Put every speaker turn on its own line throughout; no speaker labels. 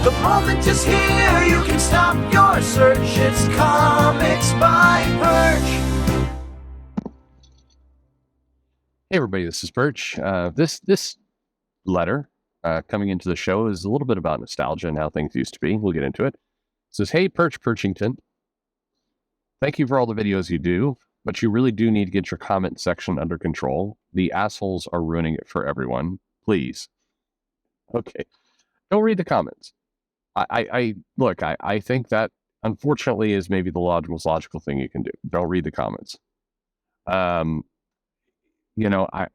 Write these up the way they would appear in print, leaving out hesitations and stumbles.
The moment is here, you can stop your search. It's Comics by Perch.
Hey everybody, this is Perch. This letter coming into the show is a little bit about nostalgia and how things used to be. We'll get into it. It says, "Hey Perch Perchington, thank you for all the videos you do, but you really do need to get your comment section under control. The assholes are ruining it for everyone. Please." Okay, don't read the comments. I think that unfortunately is maybe the most logical thing you can do. Don't read the comments. You know, I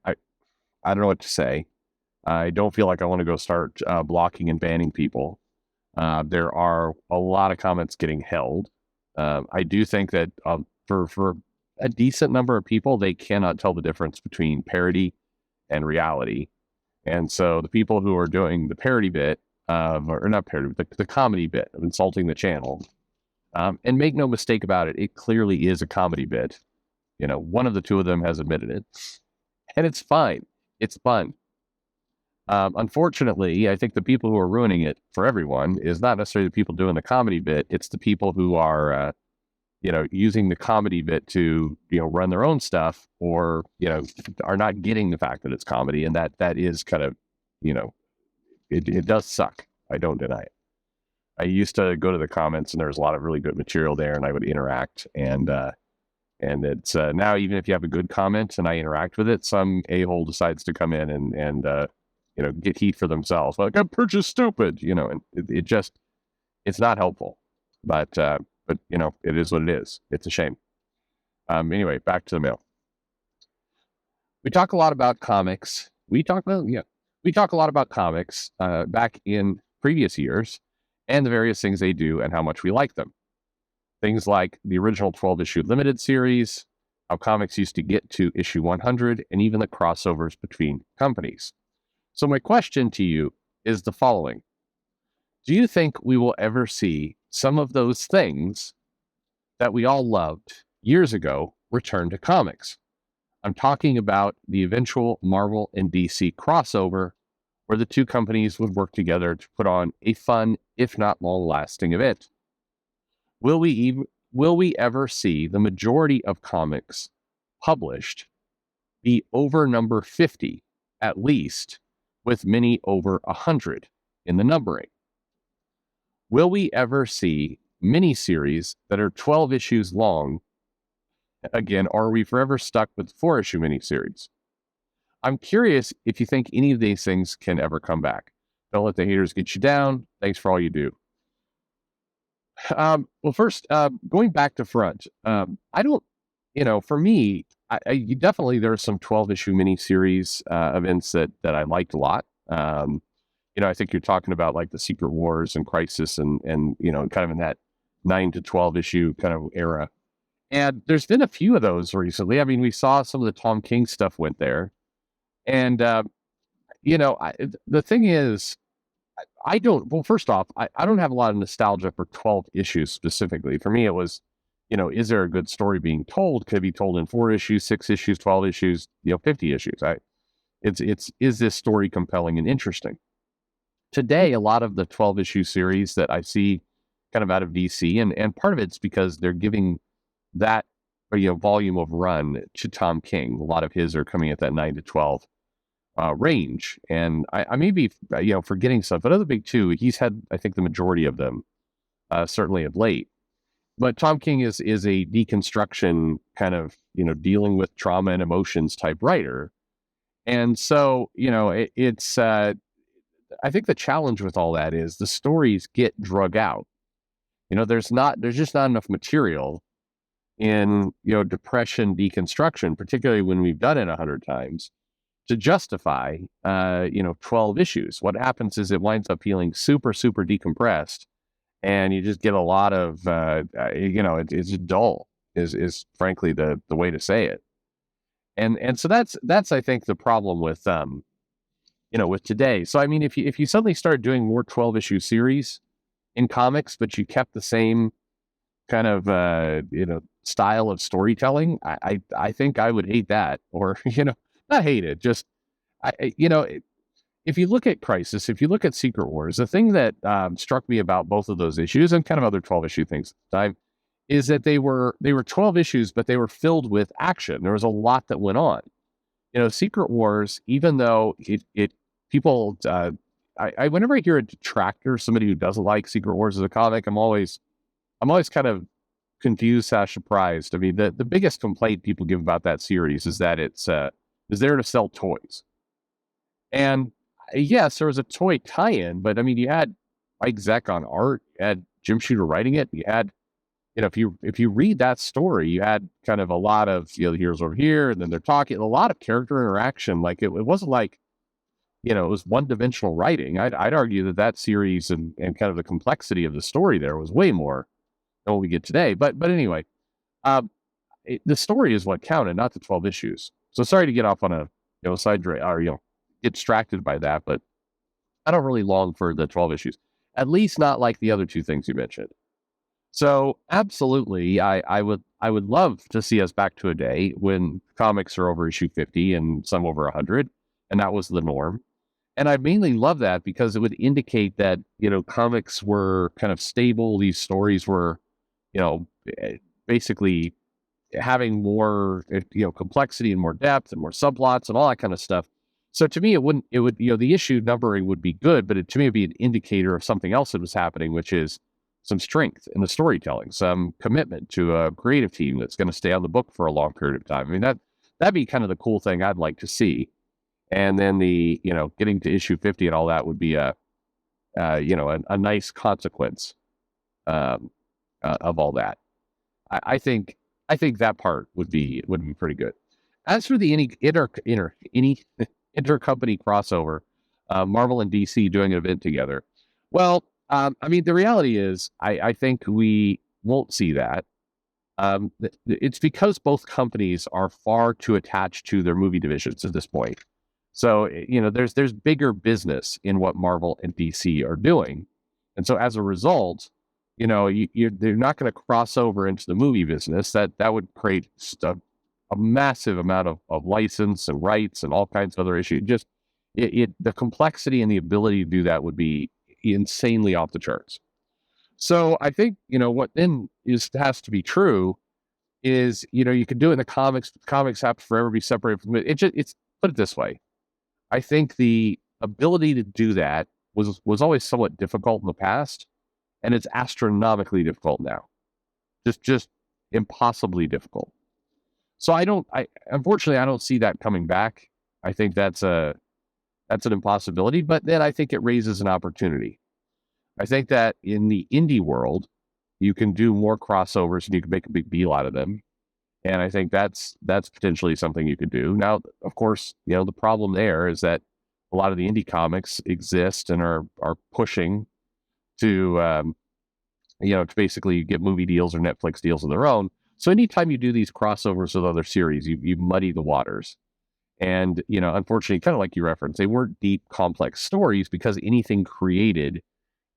don't know what to say. I don't feel like I want to go start blocking and banning people. There are a lot of comments getting held. I do think that for a decent number of people, they cannot tell the difference between parody and reality. And so the people who are doing the parody bit, or not parody, but the comedy bit of insulting the channel, and make no mistake about it, it clearly is a comedy bit. You know, one of the two of them has admitted it. And it's fine. It's fun. Unfortunately, I think the people who are ruining it for everyone is not necessarily the people doing the comedy bit. It's the people who are, using the comedy bit to, run their own stuff, or, are not getting the fact that it's comedy. And that is kind of, it does suck. I don't deny it. I used to go to the comments and there's a lot of really good material there, and I would interact, and it's now, even if you have a good comment and I interact with it, some a-hole decides to come in and get heat for themselves. Like, I'm Perch stupid, and it's not helpful. But it is what it is. It's a shame. Anyway, back to the mail. We talk a lot about comics. We talk a lot about comics back in previous years and the various things they do and how much we like them. Things like the original 12-issue limited series, how comics used to get to issue 100, and even the crossovers between companies. So my question to you is the following. Do you think we will ever see some of those things that we all loved years ago return to comics? I'm talking about the eventual Marvel and DC crossover, where the two companies would work together to put on a fun, if not long-lasting event. Will we ever see the majority of comics published be over number 50, at least, with many over 100 in the numbering? Will we ever see miniseries that are 12 issues long? Again, or are we forever stuck with 4-issue miniseries? I'm curious if you think any of these things can ever come back. Don't let the haters get you down. Thanks for all you do. Well, first, going back to front, I don't, for me, I definitely, there are some 12-issue miniseries events that I liked a lot. I think you're talking about like the Secret Wars and Crisis and kind of in that 9 to 12 issue kind of era. And there's been a few of those recently. I mean, we saw some of the Tom King stuff went there. And, the thing is, first off, I don't have a lot of nostalgia for 12 issues specifically. For me, it was, is there a good story being told? Could it be told in 4 issues, 6 issues, 12 issues, 50 issues? Is this story compelling and interesting? Today, a lot of the 12-issue series that I see kind of out of DC, and part of it's because they're giving that, volume of run to Tom King. A lot of his are coming at that 9 to 12 range, and I may be forgetting stuff, but other big two, he's had, I think, the majority of them, certainly of late. But Tom King is a deconstruction kind of dealing with trauma and emotions type writer, and so it's I think the challenge with all that is the stories get drug out. There's just not enough material in depression deconstruction, particularly when we've done it 100 times, to justify 12 issues. What happens is it winds up feeling super, super decompressed, and you just get a lot of it's dull is frankly the way to say it. And so that's I think the problem with with today. So I mean, if you suddenly start doing more 12-issue series in comics, but you kept the same kind of style of storytelling, I think I would hate that, or not hate it, just if you look at Crisis, if you look at Secret Wars, the thing that struck me about both of those issues and kind of other 12 issue things at the time is that they were 12 issues, but they were filled with action. There was a lot that went on. Secret Wars, even though it people, I whenever I hear a detractor, somebody who doesn't like Secret Wars as a comic, I'm always kind of confused, surprised. I mean, the biggest complaint people give about that series is that it's is there to sell toys. And yes, there was a toy tie-in, but I mean, you had Mike Zeck on art, you had Jim Shooter writing it, you had, if you read that story, you had kind of a lot of, the heroes over here, and then they're talking, a lot of character interaction. Like it wasn't like, it was one-dimensional writing. I'd argue that series and kind of the complexity of the story there was way more than what we get today. But anyway, the story is what counted, not the 12 issues. So sorry to get off on a side or get distracted by that, but I don't really long for the 12 issues, at least not like the other two things you mentioned. So absolutely, I would love to see us back to a day when comics are over issue 50 and some over 100, and that was the norm. And I mainly love that because it would indicate that comics were kind of stable. These stories were, basically having more complexity and more depth and more subplots and all that kind of stuff. So to me, it would the issue numbering would be good, but to me, it'd be an indicator of something else that was happening, which is some strength in the storytelling, some commitment to a creative team that's going to stay on the book for a long period of time. I mean, that'd be kind of the cool thing I'd like to see. And then the getting to issue 50 and all that would be a nice consequence of all that. I think that part would be pretty good. As for the any intercompany crossover, Marvel and DC doing an event together, well, I mean, the reality is, I think we won't see that. It's because both companies are far too attached to their movie divisions at this point. So, there's bigger business in what Marvel and DC are doing. And so as a result, they're not going to cross over into the movie business. That would create a massive amount of license and rights and all kinds of other issues. Just the complexity and the ability to do that would be insanely off the charts. So I think, what then has to be true is, you can do it in the comics. Comics have to forever be separated from it. It's put it this way. I think the ability to do that was always somewhat difficult in the past, and it's astronomically difficult now. Just impossibly difficult. So unfortunately I don't see that coming back. I think that's an impossibility, but then I think it raises an opportunity. I think that in the indie world, you can do more crossovers and you can make a big deal out of them. And I think that's potentially something you could do. Now, of course, the problem there is that a lot of the indie comics exist and are pushing to, to basically get movie deals or Netflix deals of their own. So anytime you do these crossovers with other series, you muddy the waters. And, unfortunately, kind of like you referenced, they weren't deep, complex stories because anything created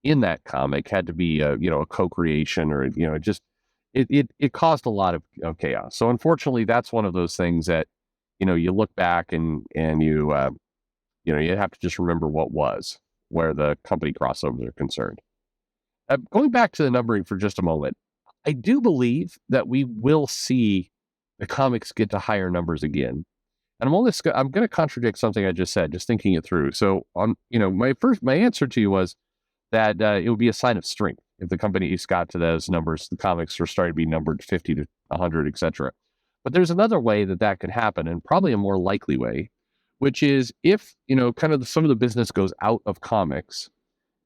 in that comic had to be a co-creation or, it caused a lot of chaos. So unfortunately, that's one of those things that, you look back and you have to just remember what was where the company crossovers are concerned. Going back to the numbering for just a moment, I do believe that we will see the comics get to higher numbers again. And I'm going to contradict something I just said, just thinking it through. So my answer to you was that it would be a sign of strength if the companies got to those numbers. The comics were starting to be numbered 50 to 100, etc. But there's another way that could happen, and probably a more likely way, which is if kind of some of the business goes out of comics,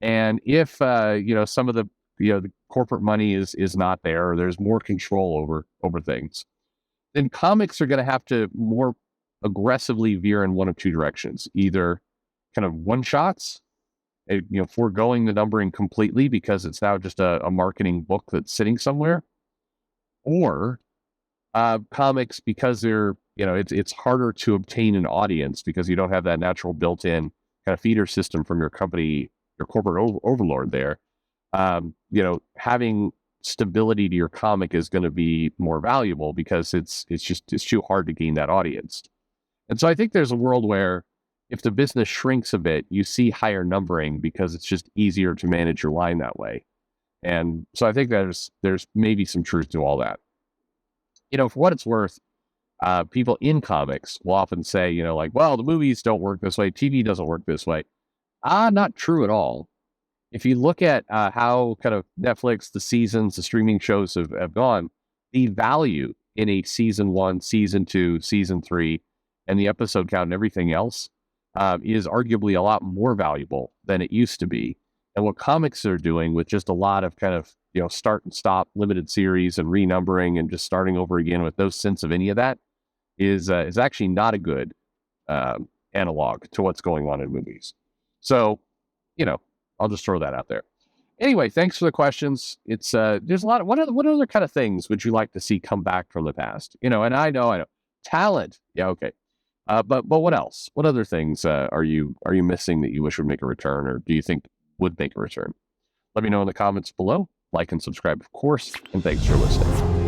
and if some of the the corporate money is not there, or there's more control over things, then comics are going to have to more aggressively veer in one of two directions: either kind of one shots, foregoing the numbering completely because it's now just a marketing book that's sitting somewhere, or comics because they're it's harder to obtain an audience because you don't have that natural built-in kind of feeder system from your company, your corporate overlord there. Having stability to your comic is going to be more valuable because it's too hard to gain that audience. And so I think there's a world where if the business shrinks a bit, you see higher numbering because it's just easier to manage your line that way. And so I think there's maybe some truth to all that. For what it's worth, people in comics will often say, like, well, the movies don't work this way, TV doesn't work this way. Not true at all. If you look at how kind of Netflix, the seasons, the streaming shows have gone, the value in a season 1, season 2, season 3, and the episode count and everything else is arguably a lot more valuable than it used to be. And what comics are doing with just a lot of kind of, start and stop limited series and renumbering and just starting over again with no sense of any of that is actually not a good analog to what's going on in movies. So, I'll just throw that out there. Anyway, thanks for the questions. It's there's a lot of what other kind of things would you like to see come back from the past? And I know talent. Yeah, okay. But what else? What other things are you missing that you wish would make a return, or do you think would make a return? Let me know in the comments below. Like and subscribe, of course, and thanks for listening.